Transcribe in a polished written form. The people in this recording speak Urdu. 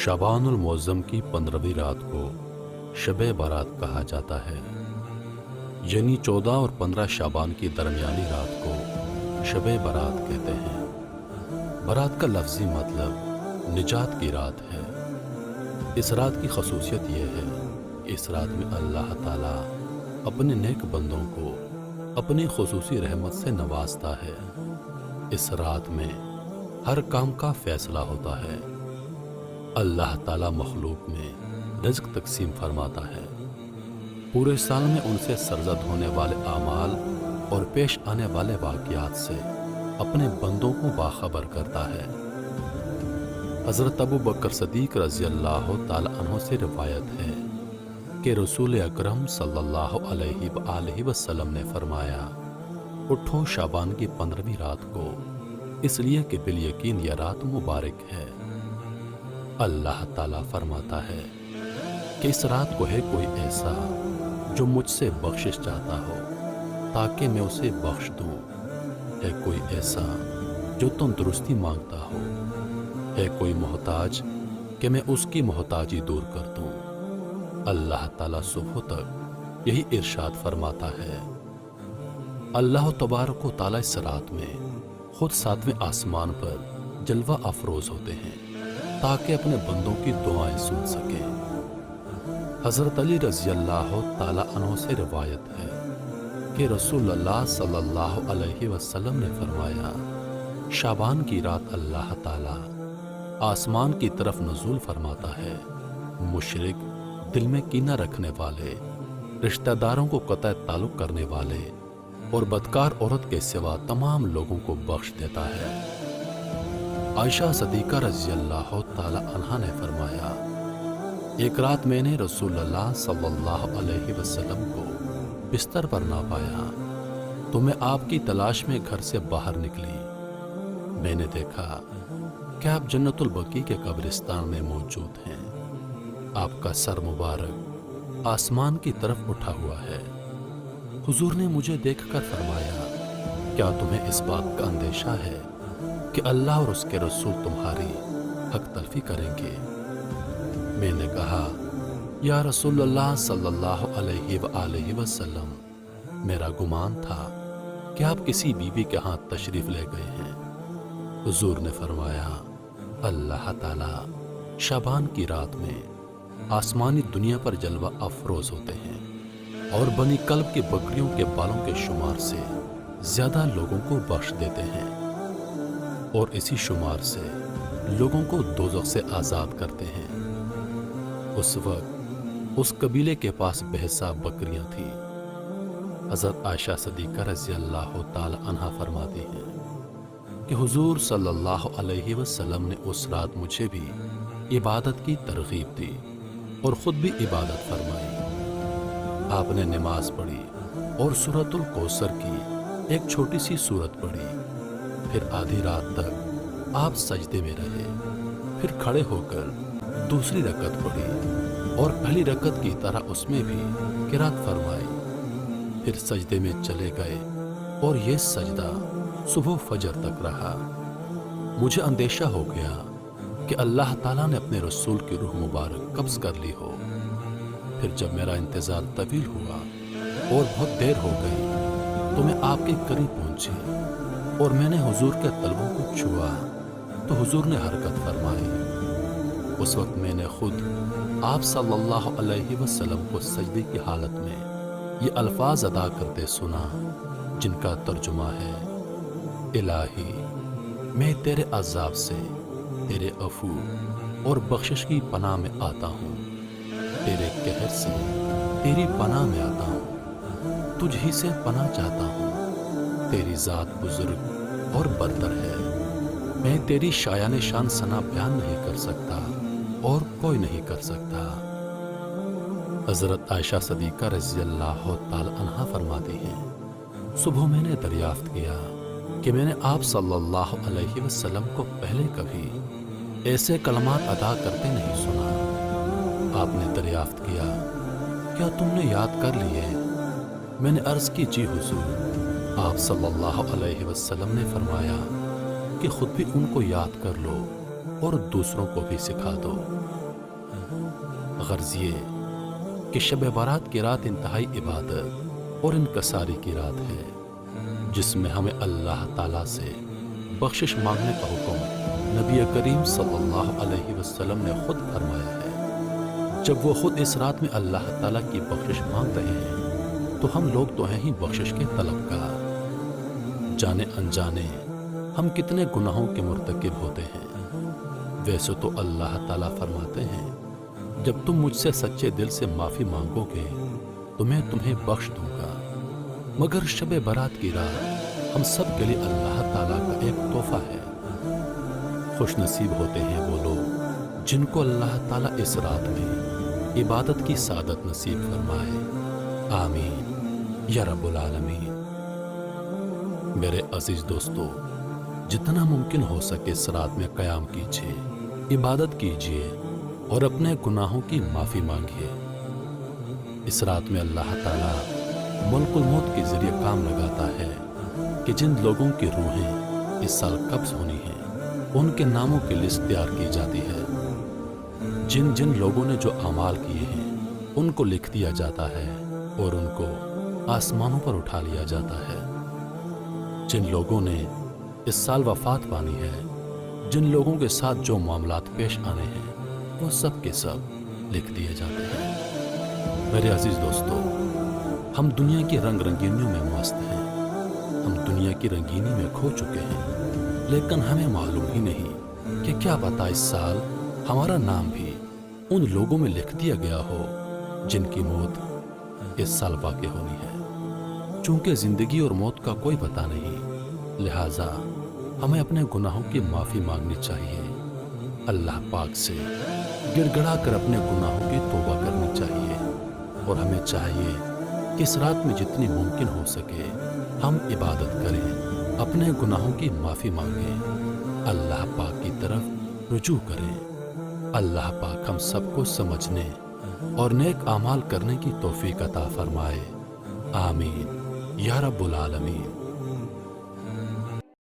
شعبان المعظم کی 15ویں رات کو شب برات کہا جاتا ہے، یعنی 14 اور 15 شعبان کی درمیانی رات کو شب برات کہتے ہیں۔ برات کا لفظی مطلب نجات کی رات ہے۔ اس رات کی خصوصیت یہ ہے کہ اس رات میں اللہ تعالیٰ اپنے نیک بندوں کو اپنی خصوصی رحمت سے نوازتا ہے۔ اس رات میں ہر کام کا فیصلہ ہوتا ہے۔ اللہ تعالیٰ مخلوق میں رزق تقسیم فرماتا ہے۔ پورے سال میں ان سے سرزد ہونے والے اعمال اور پیش آنے والے واقعات سے اپنے بندوں کو باخبر کرتا ہے۔ حضرت ابو بکر صدیق رضی اللہ تعالی عنہ سے روایت ہے کہ رسول اکرم صلی اللہ علیہ وآلہ وسلم نے فرمایا، اٹھو شعبان کی 15ویں رات کو، اس لیے کہ بالیقین یہ رات مبارک ہے۔ اللہ تعالیٰ فرماتا ہے کہ اس رات کو ہے کوئی ایسا جو مجھ سے بخشش چاہتا ہو تاکہ میں اسے بخش دوں، ہے کوئی ایسا جو تندرستی مانگتا ہو، ہے کوئی محتاج کہ میں اس کی محتاجی دور کر دوں۔ اللہ تعالیٰ صبح تک یہی ارشاد فرماتا ہے۔ اللہ تبارک و تعالیٰ اس رات میں خود 7ویں آسمان پر جلوہ افروز ہوتے ہیں تاکہ اپنے بندوں کی دعائیں سن سکیں۔ حضرت علی رضی اللہ تعالی عنہ سے روایت ہے کہ رسول اللہ صلی اللہ علیہ وسلم نے فرمایا، شعبان کی رات اللہ تعالی آسمان کی طرف نزول فرماتا ہے، مشرک، دل میں کینہ رکھنے والے، رشتہ داروں کو قطع تعلق کرنے والے اور بدکار عورت کے سوا تمام لوگوں کو بخش دیتا ہے۔ عائشہ صدیقہ رضی اللہ تعالی عنہا نے فرمایا، ایک رات میں نے رسول اللہ صلی اللہ علیہ وسلم کو بستر پر نہ پایا تو میں آپ کی تلاش میں گھر سے باہر نکلی۔ میں نے دیکھا کہ آپ جنت البقیع کے قبرستان میں موجود ہیں۔ آپ کا سر مبارک آسمان کی طرف اٹھا ہوا ہے۔ حضور نے مجھے دیکھ کر فرمایا، کیا تمہیں اس بات کا اندیشہ ہے کہ اللہ اور اس کے رسول تمہاری حق تلفی کریں گے؟ میں نے کہا، یا رسول اللہ صلی اللہ علیہ وآلہ وسلم، میرا گمان تھا کہ آپ کسی بیوی کے ہاتھ تشریف لے گئے ہیں۔ حضور نے فرمایا، اللہ تعالیٰ شعبان کی رات میں آسمانی دنیا پر جلوہ افروز ہوتے ہیں اور بنی کلب کی بکریوں کے بالوں کے شمار سے زیادہ لوگوں کو بخش دیتے ہیں، اور اسی شمار سے لوگوں کو دوزخ سے آزاد کرتے ہیں۔ اس وقت اس قبیلے کے پاس بے حساب بکریاں تھیں۔ حضرت عائشہ صدیقہ رضی اللہ تعالی عنہا فرماتی ہیں کہ حضور صلی اللہ علیہ وسلم نے اس رات مجھے بھی عبادت کی ترغیب دی اور خود بھی عبادت فرمائی۔ آپ نے نماز پڑھی اور سورۃ الکوثر کی ایک چھوٹی سی سورت پڑھی، پھر آدھی رات تک آپ سجدے میں رہے، پھر کھڑے ہو کر دوسری رکعت پڑھی اور پہلی رکعت کی طرح اس میں بھی قرات فرمائی، پھر سجدے میں چلے گئے اور یہ سجدہ صبح فجر تک رہا۔ مجھے اندیشہ ہو گیا کہ اللہ تعالیٰ نے اپنے رسول کی روح مبارک قبض کر لی ہو۔ پھر جب میرا انتظار طویل ہوا اور بہت دیر ہو گئی تو میں آپ کے قریب پہنچی اور میں نے حضور کے تلووں کو چھوا تو حضور نے حرکت فرمائی۔ اس وقت میں نے خود آپ صلی اللہ علیہ وسلم کو سجدے کی حالت میں یہ الفاظ ادا کرتے سنا، جن کا ترجمہ ہے، الہی، میں تیرے عذاب سے، تیرے عفو اور بخشش کی پناہ میں آتا ہوں، تیرے قہر سے تیری پناہ میں آتا ہوں، تجھ ہی سے پناہ چاہتا ہوں، تیری ذات بزرگ اور برتر ہے، میں تیری شایان شان ثنا بیان نہیں کر سکتا اور کوئی نہیں کر سکتا۔ حضرت عائشہ صدیقہ رضی اللہ تعالی عنہا فرماتی ہیں، صبح میں نے دریافت کیا کہ میں نے آپ صلی اللہ علیہ وسلم کو پہلے کبھی ایسے کلمات ادا کرتے نہیں سنا۔ آپ نے دریافت کیا، کیا تم نے یاد کر لیے؟ میں نے عرض کی، جی حضور۔ آپ صلی اللہ علیہ وسلم نے فرمایا کہ خود بھی ان کو یاد کر لو اور دوسروں کو بھی سکھا دو۔ غرض یہ کہ شب بارات کی رات انتہائی عبادت اور انکساری کی رات ہے، جس میں ہمیں اللہ تعالیٰ سے بخشش مانگنے کا حکم نبی کریم صلی اللہ علیہ وسلم نے خود فرمایا ہے۔ جب وہ خود اس رات میں اللہ تعالیٰ کی بخشش مانگ رہے ہیں تو ہم لوگ تو ہیں ہی بخشش کے طلبگار۔ جانے انجانے ہم کتنے گناہوں کے مرتکب ہوتے ہیں۔ ویسے تو اللہ تعالیٰ فرماتے ہیں جب تم مجھ سے سچے دل سے معافی مانگو گے تو میں تمہیں بخش دوں گا، مگر شب برات کی رات ہم سب کے لیے اللہ تعالیٰ کا ایک تحفہ ہے۔ خوش نصیب ہوتے ہیں وہ لوگ جن کو اللہ تعالیٰ اس رات میں عبادت کی سعادت نصیب فرمائے۔ آمین یا رب العالمین۔ میرے عزیز دوستو، جتنا ممکن ہو سکے اس رات میں قیام کیجیے، عبادت کیجیے اور اپنے گناہوں کی معافی مانگیے۔ اس رات میں اللہ تعالیٰ ملک الموت کے ذریعے کام لگاتا ہے کہ جن لوگوں کی روحیں اس سال قبض ہونی ہیں ان کے ناموں کی لسٹ تیار کی جاتی ہے۔ جن جن لوگوں نے جو اعمال کیے ہیں ان کو لکھ دیا جاتا ہے اور ان کو آسمانوں پر اٹھا لیا جاتا ہے۔ جن لوگوں نے اس سال وفات پانی ہے، جن لوگوں کے ساتھ جو معاملات پیش آنے ہیں وہ سب کے سب لکھ دیے جاتے ہیں۔ میرے عزیز دوستو، ہم دنیا کی رنگ رنگینیوں میں مست ہیں، ہم دنیا کی رنگینی میں کھو چکے ہیں، لیکن ہمیں معلوم ہی نہیں کہ کیا پتہ اس سال ہمارا نام بھی ان لوگوں میں لکھ دیا گیا ہو جن کی موت اس سال واقع ہونی ہے۔ چونکہ زندگی اور موت کا کوئی پتہ نہیں، لہٰذا ہمیں اپنے گناہوں کی معافی مانگنی چاہیے، اللہ پاک سے گڑ گڑا کر اپنے گناہوں کی توبہ کرنی چاہیے، اور ہمیں چاہیے کہ اس رات میں جتنی ممکن ہو سکے ہم عبادت کریں، اپنے گناہوں کی معافی مانگیں، اللہ پاک کی طرف رجوع کریں۔ اللہ پاک ہم سب کو سمجھنے اور نیک اعمال کرنے کی توفیق عطا فرمائے۔ آمین یا رب العالمین۔